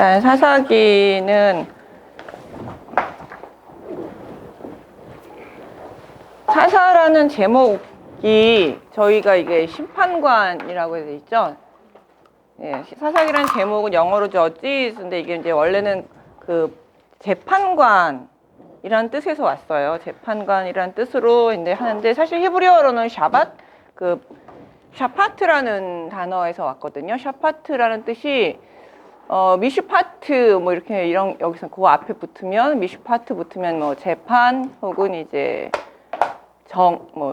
일단 사사기는 사사라는 제목이 저희가 이게 심판관이라고 해서 있죠. 예, 사사기라는 제목은 영어로 저지스인데 이게 이제 원래는 그 재판관이라는 뜻에서 왔어요. 재판관이라는 뜻으로 이제 하는데 사실 히브리어로는 샤파트라는 단어에서 왔거든요. 샤파트라는 뜻이 미슈파트 뭐 이렇게 이런 여기서 그 앞에 붙으면 미슈파트 붙으면 뭐 재판 혹은 이제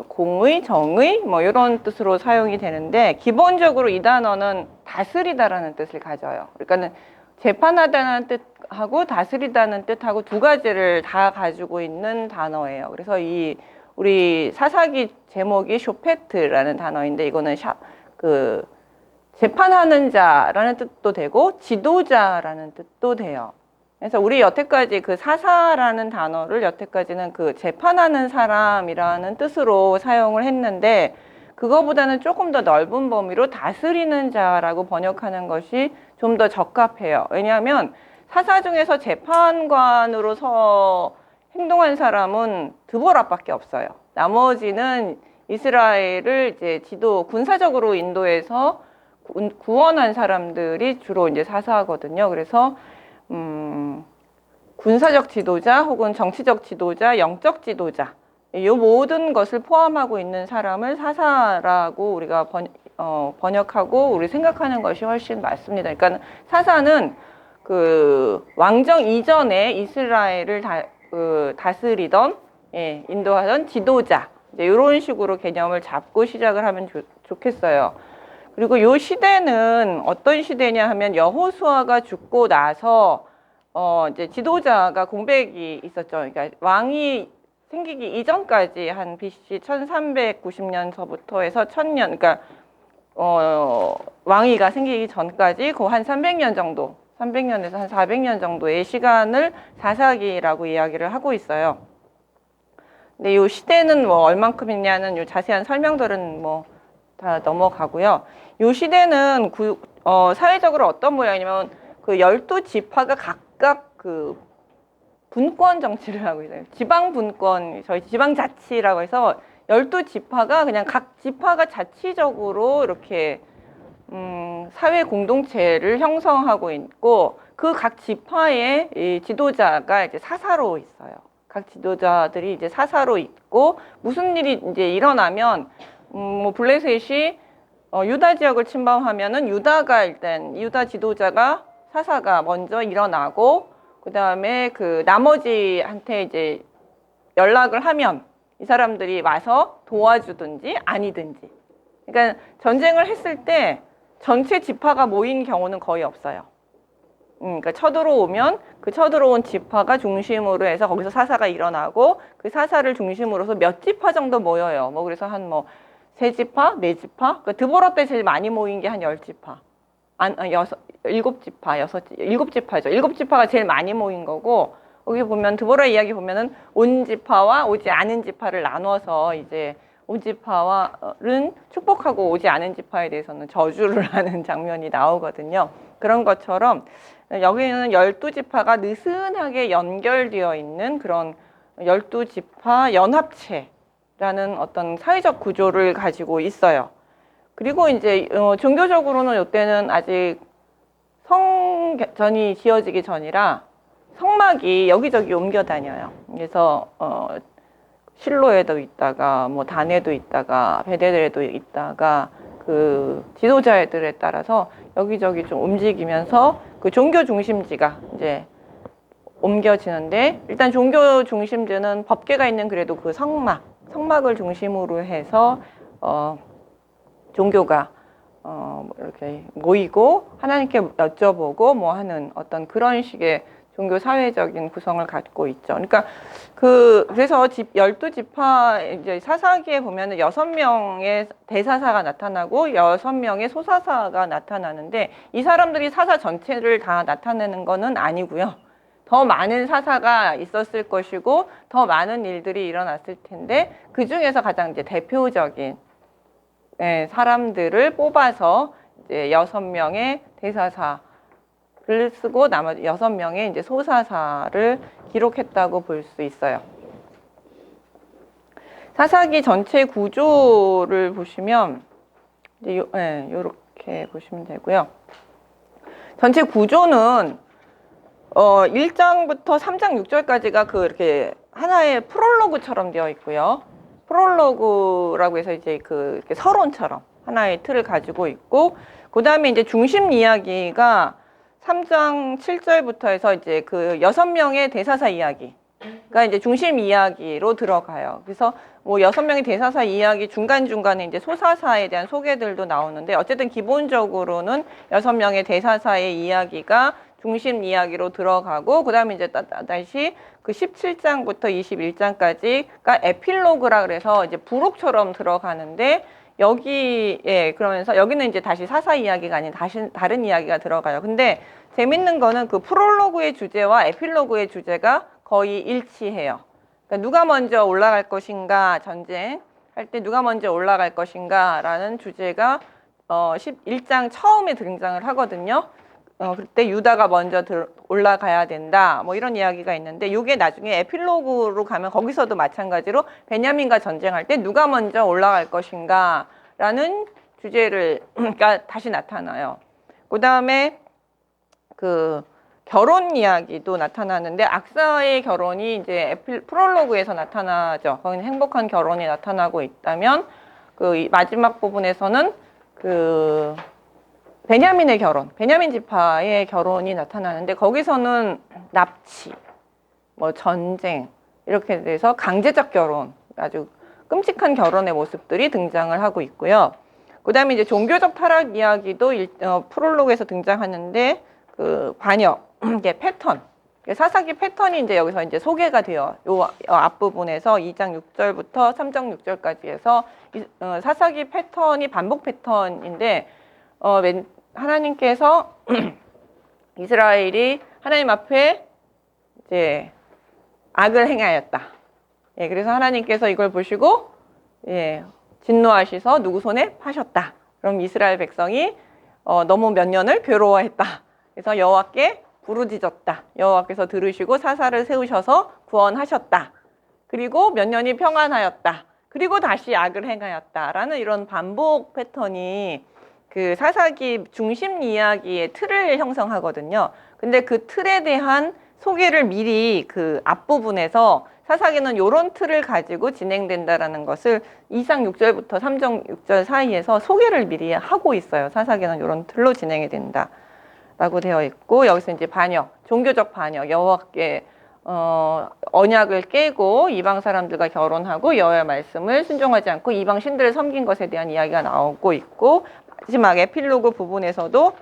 공의, 정의 뭐 이런 뜻으로 사용이 되는데 기본적으로 이 단어는 다스리다라는 뜻을 가져요. 그러니까는 재판하다는 뜻하고 다스리다는 뜻하고 두 가지를 다 가지고 있는 단어예요. 그래서 우리 사사기 제목이 쇼페트라는 단어인데 이거는 재판하는 자라는 뜻도 되고 지도자라는 뜻도 돼요. 그래서 우리 여태까지 그 사사라는 단어를 여태까지는 그 재판하는 사람이라는 뜻으로 사용을 했는데 그거보다는 조금 더 넓은 범위로 다스리는 자라고 번역하는 것이 좀 더 적합해요. 왜냐하면 사사 중에서 재판관으로서 행동한 사람은 드보라밖에 없어요. 나머지는 이스라엘을 이제 군사적으로 인도해서 구원한 사람들이 주로 이제 사사거든요. 그래서 군사적 지도자 혹은 정치적 지도자, 영적 지도자 이 모든 것을 포함하고 있는 사람을 사사라고 우리가 번역하고 우리 생각하는 것이 훨씬 맞습니다. 그러니까 사사는 그 왕정 이전에 이스라엘을 다스리던 인도하던 지도자 이런 식으로 개념을 잡고 시작을 하면 좋겠어요. 그리고 요 시대는 어떤 시대냐 하면 여호수아가 죽고 나서 이제 지도자가 공백이 있었죠. 그러니까 왕이 생기기 이전까지 한 BC 1390년서부터 해서 1000년, 그러니까 왕위가 생기기 전까지 그 한 300년 정도, 300년에서 한 400년 정도의 시간을 사사기라고 이야기를 하고 있어요. 근데 이 시대는 뭐 얼만큼이냐는 요 자세한 설명들은 뭐 다 넘어가고요. 이 시대는 사회적으로 어떤 모양이냐면 그 12지파가 각각 그 분권 정치를 하고 있어요. 지방 분권, 저희 지방자치라고 해서 12지파가 그냥 각 지파가 자치적으로 이렇게 사회 공동체를 형성하고 있고 그 각 지파의 이 지도자가 이제 사사로 있어요. 각 지도자들이 이제 사사로 있고 무슨 일이 이제 일어나면 뭐 블레셋이 유다 지역을 침범하면은 유다 지도자가 사사가 먼저 일어나고 그 다음에 그 나머지한테 이제 연락을 하면 이 사람들이 와서 도와주든지 아니든지. 그러니까 전쟁을 했을 때 전체 지파가 모인 경우는 거의 없어요. 그러니까 쳐들어오면 그 쳐들어온 지파가 중심으로 해서 거기서 사사가 일어나고 그 사사를 중심으로서 몇 지파 정도 모여요. 뭐 그래서 한 3지파, 4지파? 그러니까 드보라 때 제일 많이 모인 게 한 10지파. 7지파죠. 7지파가 제일 많이 모인 거고, 여기 보면 드보라 이야기 보면은 온 지파와 오지 않은 지파를 나눠서 이제 온 지파는 축복하고 오지 않은 지파에 대해서는 저주를 하는 장면이 나오거든요. 그런 것처럼 여기는 12지파가 느슨하게 연결되어 있는 그런 12지파 연합체라는 어떤 사회적 구조를 가지고 있어요. 그리고 이제 종교적으로는 이때는 아직 성전이 지어지기 전이라 성막이 여기저기 옮겨 다녀요. 그래서 실로에도 있다가 뭐 단에도 있다가 베델에도 있다가 그 지도자들에 따라서 여기저기 좀 움직이면서 그 종교 중심지가 이제 옮겨지는데 일단 종교 중심지는 법궤가 있는 그래도 그 성막을 중심으로 해서 종교가 이렇게 모이고 하나님께 여쭤보고 뭐 하는 어떤 그런 식의 종교 사회적인 구성을 갖고 있죠. 그러니까 그래서 12지파 이제 사사기에 보면은 6명의 대사사가 나타나고 6명의 소사사가 나타나는데 이 사람들이 사사 전체를 다 나타내는 거는 아니고요. 더 많은 사사가 있었을 것이고 더 많은 일들이 일어났을 텐데 그 중에서 가장 이제 대표적인 사람들을 뽑아서 이제 6명의 대사사 글을 쓰고 나머지 6명의 이제 소사사를 기록했다고 볼 수 있어요. 사사기 전체 구조를 보시면 이제 요렇게 보시면 되고요. 전체 구조는 1장부터 3장 6절까지가 이렇게 하나의 프롤로그처럼 되어 있고요. 프롤로그라고 해서 이제 이렇게 서론처럼 하나의 틀을 가지고 있고, 그 다음에 이제 중심 이야기가 3장 7절부터 해서 이제 6명의 대사사 이야기가 이제 중심 이야기로 들어가요. 그래서 뭐 6명의 대사사 이야기 중간중간에 이제 소사사에 대한 소개들도 나오는데, 어쨌든 기본적으로는 6명의 대사사의 이야기가 중심 이야기로 들어가고, 그 다음에 이제 다시 17장부터 21장까지가 에필로그라 그래서 이제 부록처럼 들어가는데, 그러면서 여기는 이제 다시 사사 이야기가 아닌 다른 이야기가 들어가요. 근데 재밌는 거는 그 프롤로그의 주제와 에필로그의 주제가 거의 일치해요. 그러니까 누가 먼저 올라갈 것인가, 전쟁 할 때 누가 먼저 올라갈 것인가 라는 주제가 11장 처음에 등장을 하거든요. 그때 유다가 먼저 올라가야 된다, 뭐 이런 이야기가 있는데, 이게 나중에 에필로그로 가면 거기서도 마찬가지로 베냐민과 전쟁할 때 누가 먼저 올라갈 것인가 라는 주제를 그러니까 다시 나타나요. 그 다음에 결혼 이야기도 나타나는데, 악사의 결혼이 이제 프롤로그에서 나타나죠. 거기는 행복한 결혼이 나타나고 있다면, 이 마지막 부분에서는 베냐민의 결혼, 베냐민 지파의 결혼이 나타나는데, 거기서는 납치, 뭐 전쟁 이렇게 돼서 강제적 결혼, 아주 끔찍한 결혼의 모습들이 등장을 하고 있고요. 그 다음에 이제 종교적 타락 이야기도 프롤로그에서 등장하는데, 반역, 이게 패턴, 사사기 패턴이 이제 여기서 이제 소개가 돼요. 요 앞부분에서 2장 6절부터 3장 6절까지 해서 사사기 패턴이 반복 패턴인데, 하나님께서 이스라엘이 하나님 앞에 이제 악을 행하였다. 그래서 하나님께서 이걸 보시고 진노하셔서 누구 손에 파셨다. 그럼 이스라엘 백성이 너무 몇 년을 괴로워했다. 그래서 여호와께 부르짖었다. 여호와께서 들으시고 사사를 세우셔서 구원하셨다. 그리고 몇 년이 평안하였다. 그리고 다시 악을 행하였다라는 이런 반복 패턴이 사사기 중심 이야기의 틀을 형성하거든요. 근데 그 틀에 대한 소개를 미리 앞부분에서 사사기는 이런 틀을 가지고 진행된다라는 것을 2장 6절부터 3장 6절 사이에서 소개를 미리 하고 있어요. 사사기는 이런 틀로 진행이 된다라고 되어 있고, 여기서 이제 반역, 종교적 반역, 여호와께 언약을 깨고 이방 사람들과 결혼하고 여호와의 말씀을 순종하지 않고 이방 신들을 섬긴 것에 대한 이야기가 나오고 있고, 마지막 에필로그 부분에서도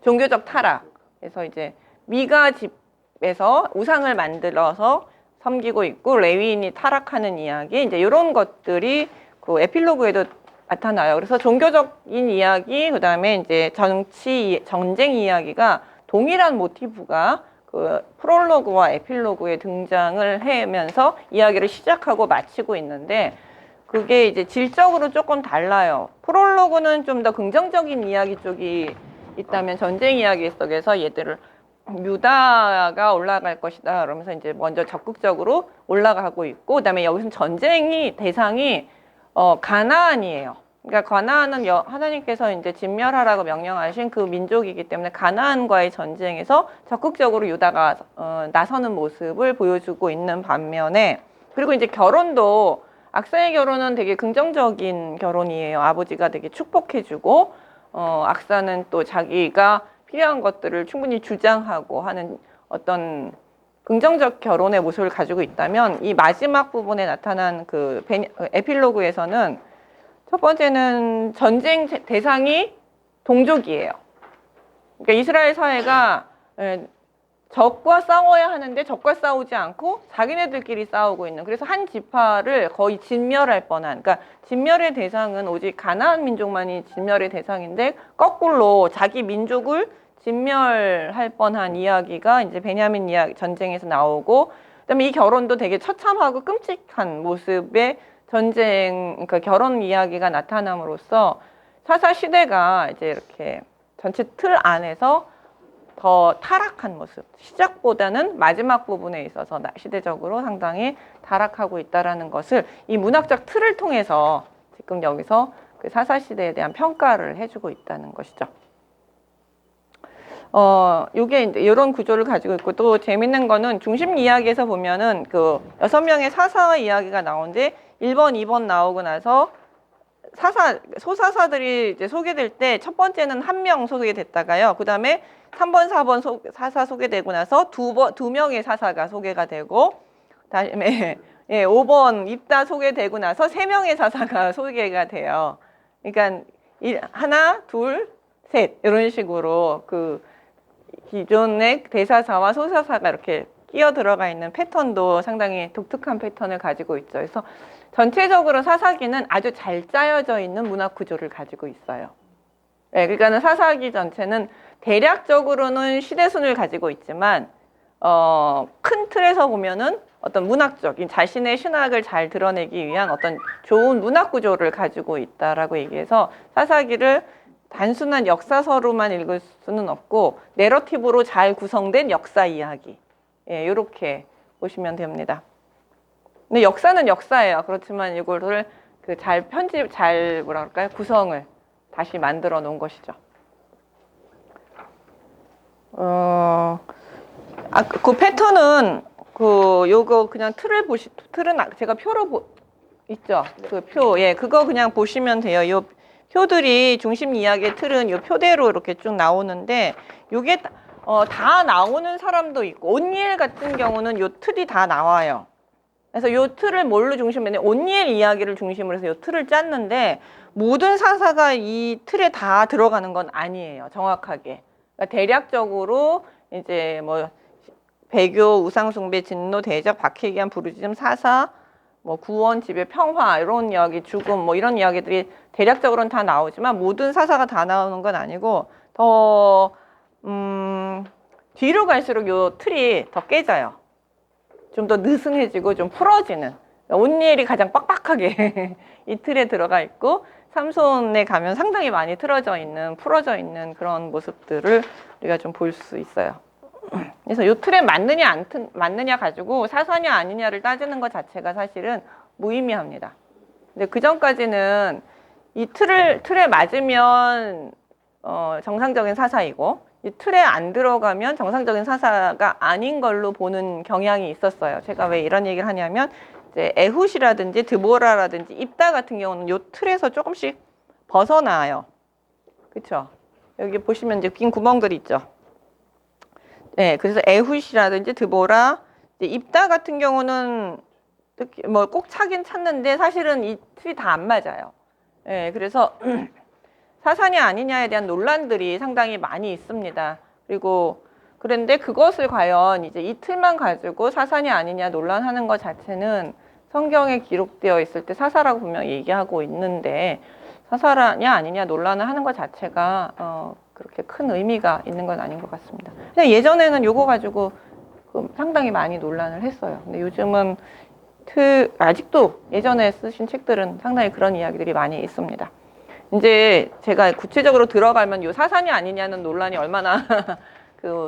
종교적 타락에서 이제 미가 집에서 우상을 만들어서 섬기고 있고 레위인이 타락하는 이야기, 이제 이런 것들이 에필로그에도 나타나요. 그래서 종교적인 이야기, 그 다음에 이제 전쟁 이야기가 동일한 모티브가 프롤로그와 에필로그에 등장을 하면서 이야기를 시작하고 마치고 있는데, 그게 이제 질적으로 조금 달라요. 프롤로그는 좀 더 긍정적인 이야기 쪽이 있다면, 전쟁 이야기 속에서 얘들을 유다가 올라갈 것이다 그러면서 이제 먼저 적극적으로 올라가고 있고, 그다음에 여기서 전쟁이 대상이 가나안이에요. 그러니까 가나안은 하나님께서 이제 진멸하라고 명령하신 그 민족이기 때문에 가나안과의 전쟁에서 적극적으로 유다가 나서는 모습을 보여주고 있는 반면에, 그리고 이제 결혼도 악사의 결혼은 되게 긍정적인 결혼이에요. 아버지가 되게 축복해주고, 악사는 또 자기가 필요한 것들을 충분히 주장하고 하는 어떤 긍정적 결혼의 모습을 가지고 있다면, 이 마지막 부분에 나타난 에필로그에서는 첫 번째는 전쟁 대상이 동족이에요. 그러니까 이스라엘 사회가 적과 싸워야 하는데 적과 싸우지 않고 자기네들끼리 싸우고 있는, 그래서 한 지파를 거의 진멸할 뻔한, 그러니까 진멸의 대상은 오직 가나안 민족만이 진멸의 대상인데, 거꾸로 자기 민족을 진멸할 뻔한 이야기가 이제 베냐민 이야기 전쟁에서 나오고, 그다음에 이 결혼도 되게 처참하고 끔찍한 모습의 그러니까 결혼 이야기가 나타남으로써 사사 시대가 이제 이렇게 전체 틀 안에서 더 타락한 모습, 시작보다는 마지막 부분에 있어서 시대적으로 상당히 타락하고 있다라는 것을 이 문학적 틀을 통해서 지금 여기서 그 사사시대에 대한 평가를 해주고 있다는 것이죠. 요게 이제 이런 구조를 가지고 있고, 또 재밌는 거는 중심 이야기에서 보면은 그 6명의 사사 이야기가 나오는데 1번, 2번 나오고 나서 소사사들이 이제 소개될 때 첫 번째는 1명 소개됐다가요. 그 다음에 3번, 4번 사사 소개되고 나서 두 명의 사사가 소개가 되고, 다음에 5번 입다 소개되고 나서 3명의 사사가 소개가 돼요. 그러니까 하나, 둘, 셋 이런 식으로 그 기존의 대사사와 소사사가 이렇게 끼어 들어가 있는 패턴도 상당히 독특한 패턴을 가지고 있죠. 그래서 전체적으로 사사기는 아주 잘 짜여져 있는 문학 구조를 가지고 있어요. 네, 그러니까 사사기 전체는 대략적으로는 시대순을 가지고 있지만 큰 틀에서 보면은 어떤 문학적인 자신의 신학을 잘 드러내기 위한 어떤 좋은 문학 구조를 가지고 있다라고 얘기해서 사사기를 단순한 역사서로만 읽을 수는 없고 내러티브로 잘 구성된 역사 이야기, 예, 이렇게 보시면 됩니다. 근데 역사는 역사예요. 그렇지만 이거를 그 잘 뭐라 그럴까요? 구성을 다시 만들어 놓은 것이죠. 그 패턴은 요거 그냥 틀은 제가 표로 있죠. 그 표, 예, 그거 그냥 보시면 돼요. 요 표들이 중심 이야기의 틀은 요 표대로 이렇게 쭉 나오는데, 요게 다 나오는 사람도 있고, 온니엘 같은 경우는 요 틀이 다 나와요. 그래서 요 틀을 뭘로 중심으로 온니엘 이야기를 중심으로 해서 요 틀을 짰는데, 모든 사사가 이 틀에 다 들어가는 건 아니에요. 정확하게. 그러니까 대략적으로 이제 뭐 배교, 우상숭배, 진노, 대적, 박해기한, 부르짖음, 사사, 뭐 구원, 지배, 평화 이런 이야기, 죽음 뭐 이런 이야기들이 대략적으로는 다 나오지만 모든 사사가 다 나오는 건 아니고 더 뒤로 갈수록 요 틀이 더 깨져요. 좀 더 느슨해지고 좀 풀어지는. 온니엘이 가장 빡빡하게 이 틀에 들어가 있고, 삼손에 가면 상당히 많이 풀어져 있는 그런 모습들을 우리가 좀 볼 수 있어요. 그래서 요 틀에 맞느냐 가지고 사사냐 아니냐를 따지는 것 자체가 사실은 무의미합니다. 근데 그 전까지는 이 틀에 맞으면 정상적인 사사이고, 이 틀에 안 들어가면 정상적인 사사가 아닌 걸로 보는 경향이 있었어요. 제가 왜 이런 얘기를 하냐면, 이제 에훗이라든지 드보라라든지 입다 같은 경우는 요 틀에서 조금씩 벗어나요. 그렇죠? 여기 보시면 이제 긴 구멍들이 있죠. 네, 그래서 에훗이라든지 드보라, 입다 같은 경우는 뭐 꼭 차긴 찾는데 사실은 이 틀이 다 안 맞아요. 네, 그래서 사사냐 아니냐에 대한 논란들이 상당히 많이 있습니다. 그런데 그것을 과연 이제 이 틀만 가지고 사사냐 아니냐 논란하는 것 자체는 성경에 기록되어 있을 때 사사라고 분명히 얘기하고 있는데, 사사냐 아니냐 논란을 하는 것 자체가 그렇게 큰 의미가 있는 건 아닌 것 같습니다. 근데 예전에는 요거 가지고 상당히 많이 논란을 했어요. 근데 요즘은 아직도 예전에 쓰신 책들은 상당히 그런 이야기들이 많이 있습니다. 이제 제가 구체적으로 들어가면 요 사사냐 아니냐는 논란이 얼마나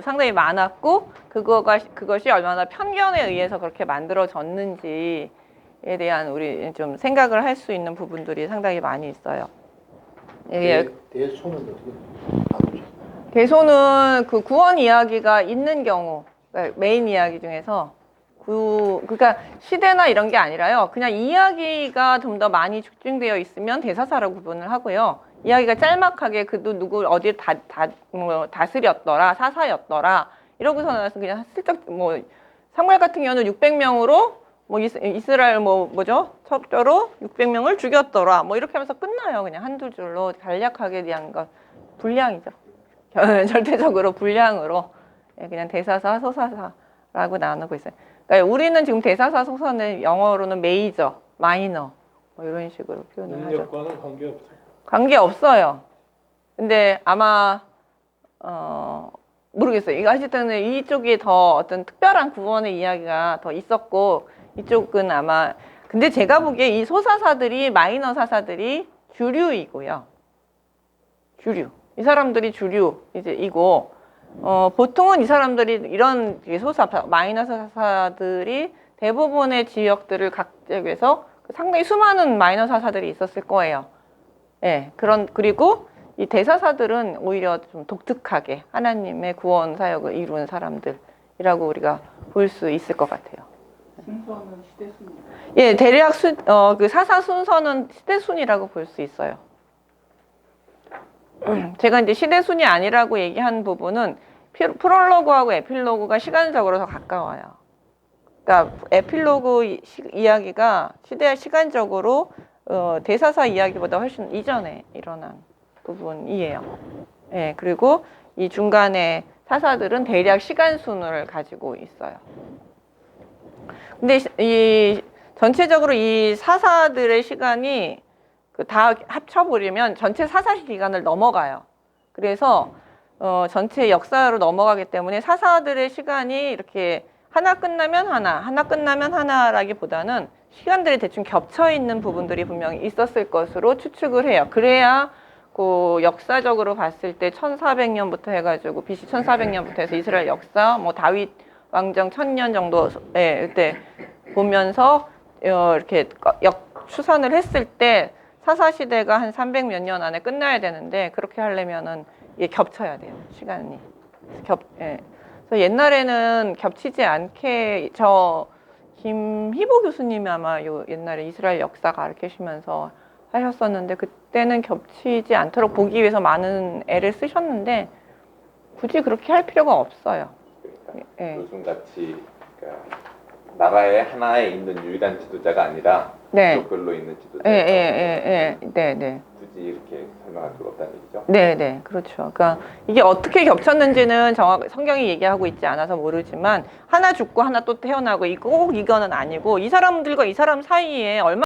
상당히 많았고, 그것이 얼마나 편견에 의해서 그렇게 만들어졌는지에 대한 우리 좀 생각을 할 수 있는 부분들이 상당히 많이 있어요. 예. 대소는 어떻게? 대소는 그 구원 이야기가 있는 경우, 그러니까 메인 이야기 중에서 그러니까 시대나 이런 게 아니라요. 그냥 이야기가 좀 더 많이 집중되어 있으면 대사사라고 구분을 하고요. 이야기가 짤막하게 그도 누구 어디를 다스렸더라, 사사였더라 이러고서 나서 그냥 슬쩍 뭐 사무엘 같은 경우는 600명으로 뭐 이스라엘 첩조로 600명을 죽였더라 뭐 이렇게 하면서 끝나요. 그냥 한두 줄로 간략하게 대한 것. 분량이죠. 절대적으로 분량으로 그냥 대사사, 소사사라고 나누고 있어요. 그러니까 우리는 지금 대사사, 소사는 영어로는 메이저, 마이너 뭐 이런 식으로 표현을 하죠. 능력과는 관계없어요. 관계없어요. 근데 아마 모르겠어요. 이거 하실 때는 이쪽이 더 어떤 특별한 구원의 이야기가 더 있었고, 이쪽은 아마, 근데 제가 보기에 이 소사사들이, 마이너 사사들이 주류이고요. 주류. 이 사람들이 주류 이제 이고, 보통은 이 사람들이 이런 소사, 마이너스 사사들이 대부분의 지역들을 각지에서 상당히 수많은 마이너스 사사들이 있었을 거예요. 예, 그리고 이 대사사들은 오히려 좀 독특하게 하나님의 구원 사역을 이룬 사람들이라고 우리가 볼 수 있을 것 같아요. 순서는 시대순. 예, 대략 그 사사 순서는 시대순이라고 볼 수 있어요. 제가 이제 시대순이 아니라고 얘기한 부분은 프롤로그하고 에필로그가 시간적으로 더 가까워요. 그러니까 에필로그 이야기가 시간적으로 대사사 이야기보다 훨씬 이전에 일어난 부분이에요. 예, 그리고 이 중간에 사사들은 대략 시간순을 가지고 있어요. 근데 전체적으로 이 사사들의 시간이 다 합쳐버리면 전체 사사 기간을 넘어가요. 그래서 전체 역사로 넘어가기 때문에 사사들의 시간이 이렇게 하나 끝나면 하나 끝나면 하나라기보다는 시간들이 대충 겹쳐 있는 부분들이 분명히 있었을 것으로 추측을 해요. 그래야 그 역사적으로 봤을 때 1400년부터 해가지고 BC 1400년부터 해서 이스라엘 역사, 뭐 다윗 왕정 1000년 정도에 그때 보면서 이렇게 추산을 했을 때 사사 시대가 한 300 몇 년 안에 끝나야 되는데 그렇게 하려면은 이게 겹쳐야 돼요. 시간이 예. 그래서 옛날에는 겹치지 않게 김희보 교수님이 아마 옛날에 이스라엘 역사 가르치시면서 하셨었는데 그때는 겹치지 않도록 보기 위해서 많은 애를 쓰셨는데 굳이 그렇게 할 필요가 없어요. 예. 요즘같이 그러니까 나라의 하나에 있는 유일한 지도자가 아니라 네. 지역별로 있는 지도자가 네. 굳이 이렇게 설명할 필요가 없다는 얘기죠? 네, 그렇죠. 그러니까 이게 어떻게 겹쳤는지는 성경이 얘기하고 있지 않아서 모르지만 하나 죽고 하나 또 태어나고 꼭 이거는 아니고 이 사람들과 이 사람 사이에 얼마